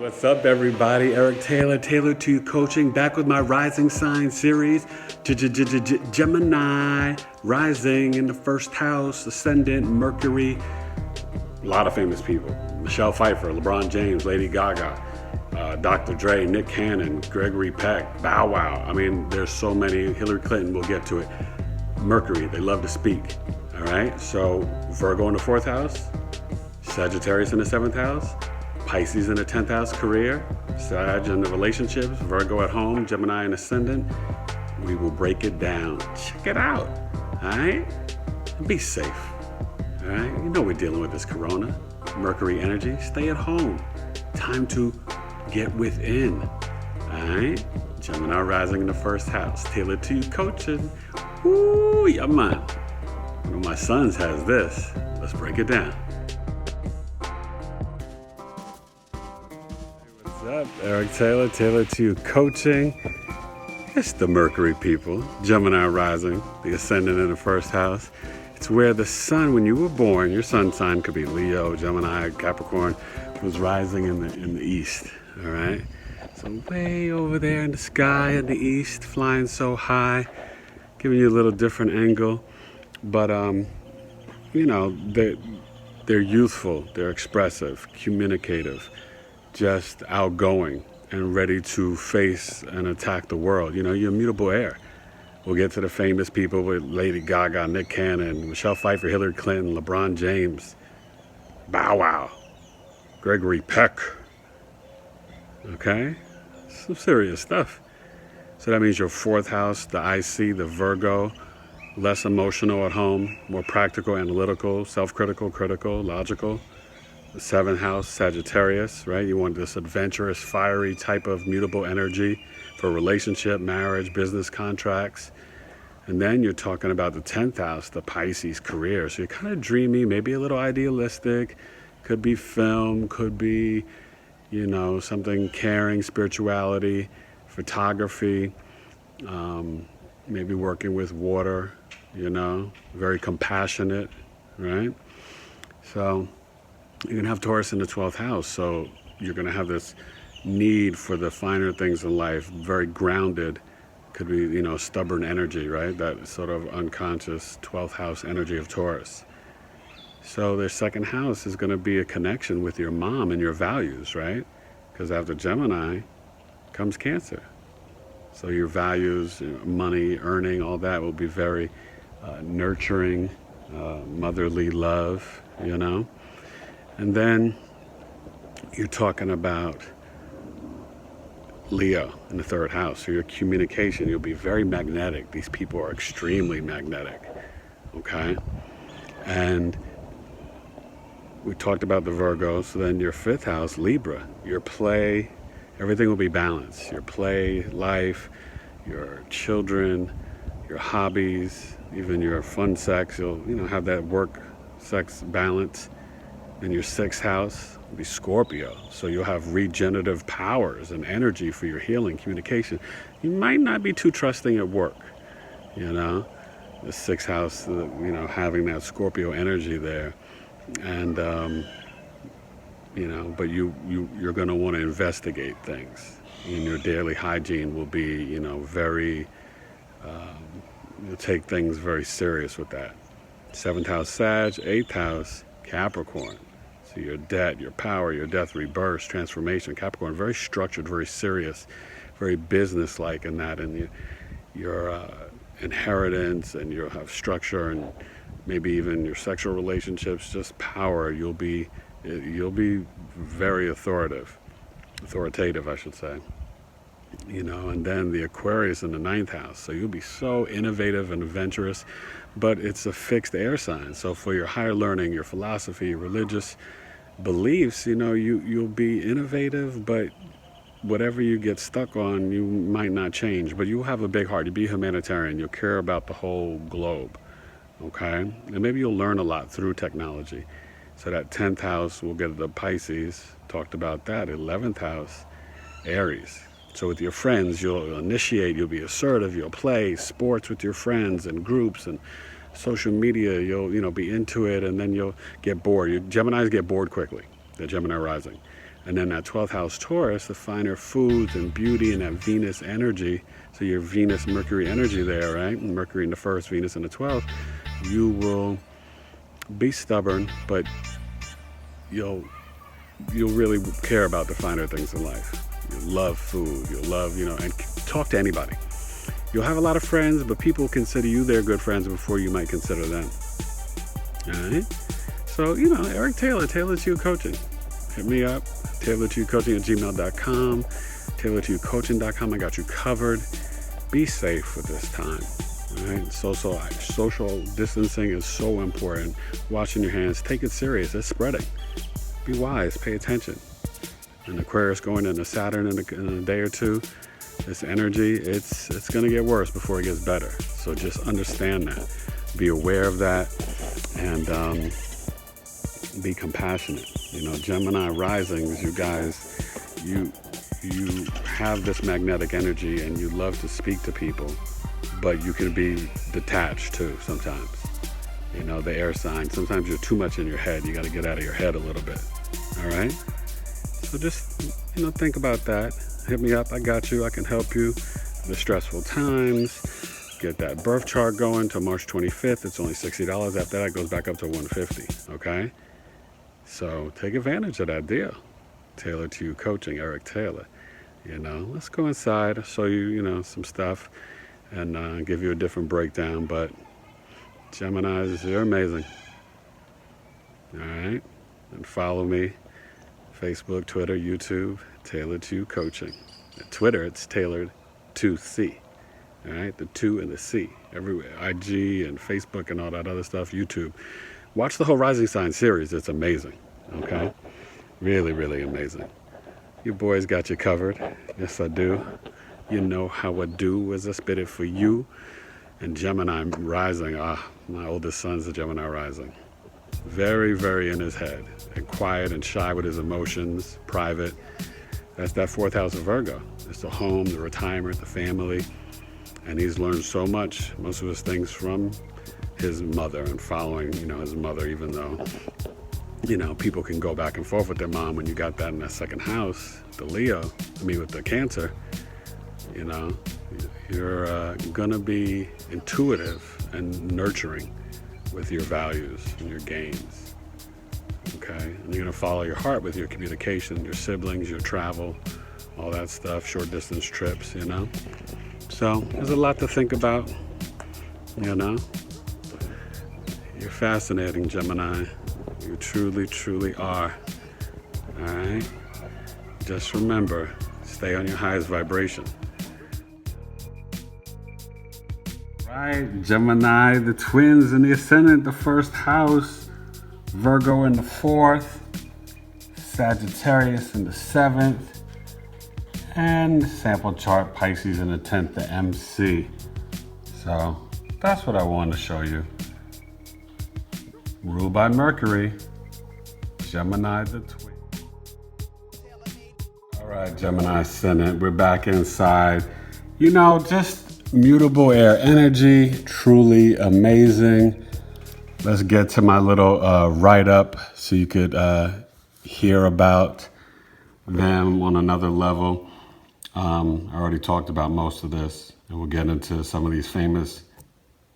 What's up, everybody? Eric Taylor, Taylored2U Coaching, back with my Rising Sign series. Gemini Rising in the first house, Ascendant, Mercury. A lot of famous people. Michelle Pfeiffer, LeBron James, Lady Gaga, Dr. Dre, Nick Cannon, Gregory Peck, Bow Wow. I mean, there's so many. Hillary Clinton, we'll get to it. Mercury, they love to speak. All right, so Virgo in the 4th house, Sagittarius in the 7th house, Pisces in the 10th house, career, Sag in the relationships, Virgo at home, Gemini and Ascendant. We will break it down. Check it out, all right? And be safe, all right? You know we're dealing with this corona, Mercury energy. Stay at home. Time to get within, all right? Gemini Rising in the 1st house, Taylored2U Coaching. Woo, yeah, man. One of my sons has this. Let's break it down. What's up? Eric Taylor, Taylored2U Coaching. It's the Mercury people. Gemini Rising, the Ascendant in the 1st house. It's where the sun, when you were born, your sun sign could be Leo, Gemini, Capricorn, was rising in the east, all right? So way over there in the sky in the east, flying so high, giving you a little different angle. But, you know, they're youthful, they're expressive, communicative, just outgoing and ready to face and attack the world. You know, you're mutable air. We'll get to the famous people with Lady Gaga, Nick Cannon, Michelle Pfeiffer, Hillary Clinton, LeBron James, Bow Wow, Gregory Peck. Okay? Some serious stuff. So that means your 4th house, the IC, the Virgo, less emotional at home, more practical, analytical, self-critical, critical, logical. The 7th house, Sagittarius, right? You want this adventurous, fiery type of mutable energy for relationship, marriage, business contracts. And then you're talking about the 10th house, the Pisces, career. So you're kind of dreamy, maybe a little idealistic. Could be film, could be, you know, something caring, spirituality, photography, maybe working with water, you know, very compassionate, right? So you're going to have Taurus in the 12th house, so you're going to have this need for the finer things in life, very grounded, could be, you know, stubborn energy, right? That sort of unconscious 12th house energy of Taurus. So their 2nd house is going to be a connection with your mom and your values, right? Because after Gemini comes Cancer. So your values, you know, money, earning, all that will be very nurturing, motherly love, you know? And then you're talking about Leo in the 3rd house. So your communication, you'll be very magnetic. These people are extremely magnetic, okay? And we talked about the Virgo. So then your 5th house, Libra, your play, everything will be balanced. Your play, life, your children, your hobbies, even your fun sex. You'll, you know, have that work-sex balance. And your 6th house will be Scorpio. So you'll have regenerative powers and energy for your healing, communication. You might not be too trusting at work, you know. The 6th house, you know, having that Scorpio energy there. And, you know, but you're going to want to investigate things. And your daily hygiene will be, you know, very, you'll take things very serious with that. 7th house, Sag, 8th house, Capricorn. So your debt, your power, your death, rebirth, transformation, Capricorn, very structured, very serious, very business-like in that, and your inheritance, and you'll have structure, and maybe even your sexual relationships, just power. You'll be very authoritative, I should say. You know, and then the Aquarius in the 9th house. So you'll be so innovative and adventurous, but it's a fixed air sign. So for your higher learning, your philosophy, your religious beliefs, you know, you'll be innovative, but whatever you get stuck on, you might not change. But you'll have a big heart. You'll be humanitarian. You'll care about the whole globe, okay? And maybe you'll learn a lot through technology. So that 10th house, we'll get the Pisces, talked about that. 11th house, Aries. So with your friends, you'll initiate, you'll be assertive, you'll play sports with your friends and groups and social media, you'll be into it, and then you'll get bored. Geminis get bored quickly, the Gemini Rising. And then that 12th house Taurus, the finer foods and beauty and that Venus energy. So your Venus Mercury energy there, right? Mercury in the first, Venus in the 12th. You will be stubborn, but you'll really care about the finer things in life. You'll love food. You'll love, and talk to anybody. You'll have a lot of friends, but people consider you their good friends before you might consider them. All right? So, Eric Taylor, Taylored2U Coaching. Hit me up, Taylored2U Coaching at gmail.com, Taylored2UCoaching.com. I got you covered. Be safe with this time. All right? Social distancing is so important. Washing your hands, take it serious. It's spreading. Be wise, pay attention. And Aquarius going into Saturn in a day or two. This energy, it's going to get worse before it gets better. So just understand that. Be aware of that, and be compassionate. Gemini Risings, you guys, you have this magnetic energy, and you love to speak to people, but you can be detached too sometimes. The air sign, sometimes you're too much in your head. You got to get out of your head a little bit. All right? So just, think about that. Hit me up. I got you. I can help you. The stressful times. Get that birth chart going till March 25th. It's only $60. After that, it goes back up to $150. Okay? So take advantage of that deal. Taylored2U Coaching, Eric Taylor. Let's go inside. I'll show you, some stuff, and give you a different breakdown. But Geminis, you're amazing. All right? And follow me. Facebook, Twitter, YouTube, Taylored2U Coaching. At Twitter, it's Taylored2C. All right, the 2 and the C everywhere. IG and Facebook and all that other stuff. YouTube. Watch the whole Rising Sign series. It's amazing. Okay, really, really amazing. You boys got you covered. Yes, I do. You know how I do as I spit it for you. And Gemini Rising. My oldest son's a Gemini Rising. Very, very in his head, and quiet and shy with his emotions, private. That's that 4th house of Virgo. It's the home, the retirement, the family. And he's learned so much, most of his things from his mother and following, his mother, even though, people can go back and forth with their mom when you got that in that 2nd house, the Leo, with the Cancer, you're going to be intuitive and nurturing with your values and your gains. Okay? And you're going to follow your heart with your communication, your siblings, your travel, all that stuff, short distance trips, So there's a lot to think about, You're fascinating, Gemini. You truly, truly are. All right? Just remember, stay on your highest vibration. Right, Gemini, the twins in the Ascendant, the 1st house, Virgo in the 4th, Sagittarius in the 7th, and sample chart Pisces in the 10th, the MC. So that's what I wanted to show you. Ruled by Mercury, Gemini the Twins. All right, Gemini Ascendant, we're back inside. Just mutable air energy, truly amazing. Let's get to my little write-up so you could hear about them on another level. I already talked about most of this, and we'll get into some of these famous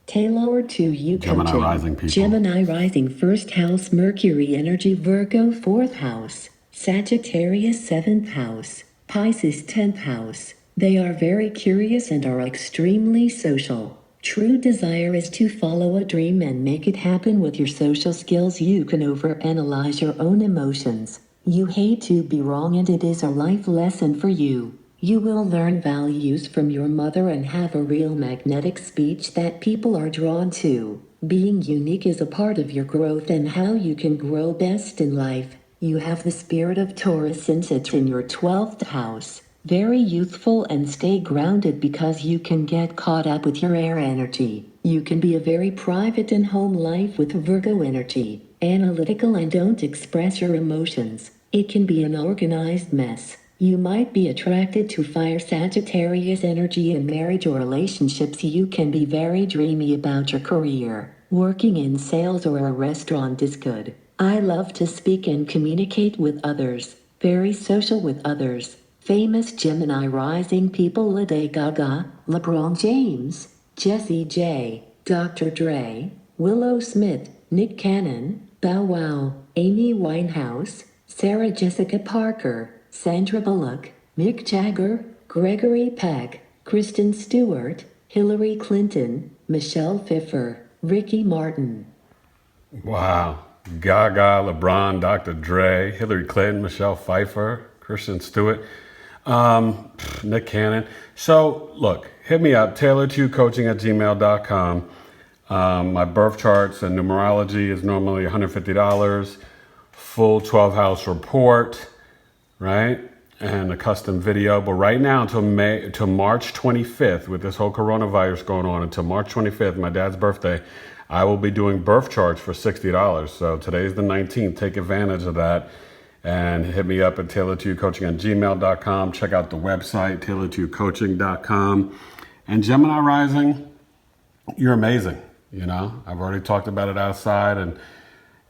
Taylored2U Gemini Coaching. Rising people. Gemini Rising 1st house, Mercury energy, Virgo 4th house, Sagittarius 7th house, Pisces 10th house. They are very curious and are extremely social. True desire is to follow a dream and make it happen. With your social skills, you can overanalyze your own emotions. You hate to be wrong, and it is a life lesson for you. You will learn values from your mother and have a real magnetic speech that people are drawn to. Being unique is a part of your growth and how you can grow best in life. You have the spirit of Taurus since it's in your 12th house. Very youthful and stay grounded because you can get caught up with your air energy. You can be a very private in home life with Virgo energy, analytical and don't express your emotions. It can be an organized mess. You might be attracted to fire Sagittarius energy in marriage or relationships. You can be very dreamy about your career. Working in sales or a restaurant is good. I love to speak and communicate with others. very social with others. Famous Gemini Rising people: Lady Gaga, LeBron James, Jessie J, Dr. Dre, Willow Smith, Nick Cannon, Bow Wow, Amy Winehouse, Sarah Jessica Parker, Sandra Bullock, Mick Jagger, Gregory Peck, Kristen Stewart, Hillary Clinton, Michelle Pfeiffer, Ricky Martin. Wow. Gaga, LeBron, Dr. Dre, Hillary Clinton, Michelle Pfeiffer, Kristen Stewart, Nick Cannon. So look, hit me up, Taylored2U Coaching at gmail.com. My birth charts and numerology is normally $150. Full 12 house report, right? And a custom video. But right now until March 25th, with this whole coronavirus going on, until March 25th, my dad's birthday, I will be doing birth charts for $60. So today's the 19th. Take advantage of that and hit me up at Taylored2U Coaching at gmail.com. Check out the website, Taylored2UCoaching.com. And Gemini Rising, you're amazing. You know, I've already talked about it outside, and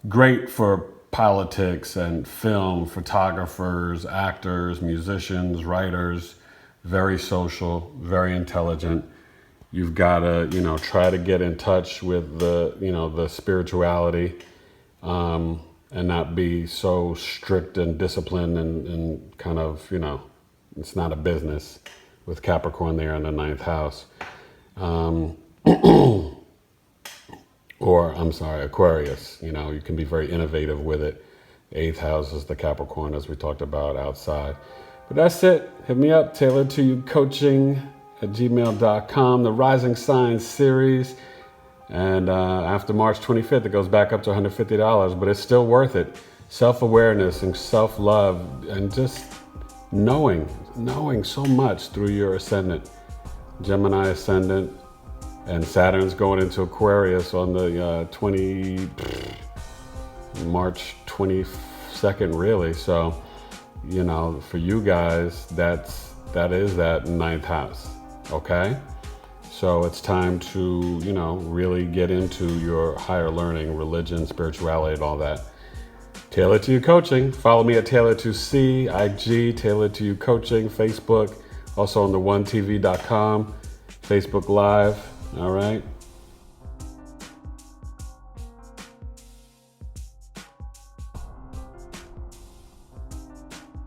great for politics and film, photographers, actors, musicians, writers, very social, very intelligent. You've got to, try to get in touch with the spirituality, and not be so strict and disciplined and kind of, it's not a business with Capricorn there in the 9th house. Or, Aquarius. You can be very innovative with it. 8th house is the Capricorn, as we talked about outside. But that's it. Hit me up, Taylored2U Coaching at gmail.com. The Rising Signs series. And after March 25th, it goes back up to $150, but it's still worth it. Self-awareness and self-love and just knowing so much through your ascendant. Gemini Ascendant. And Saturn's going into Aquarius on the March 22nd, really. So, for you guys, that is that 9th house, okay? So it's time to, really get into your higher learning, religion, spirituality, and all that. Taylored2U Coaching. Follow me at Taylored2C, IG, Taylored2U Coaching, Facebook, also on the onetv.com, Facebook Live. All right.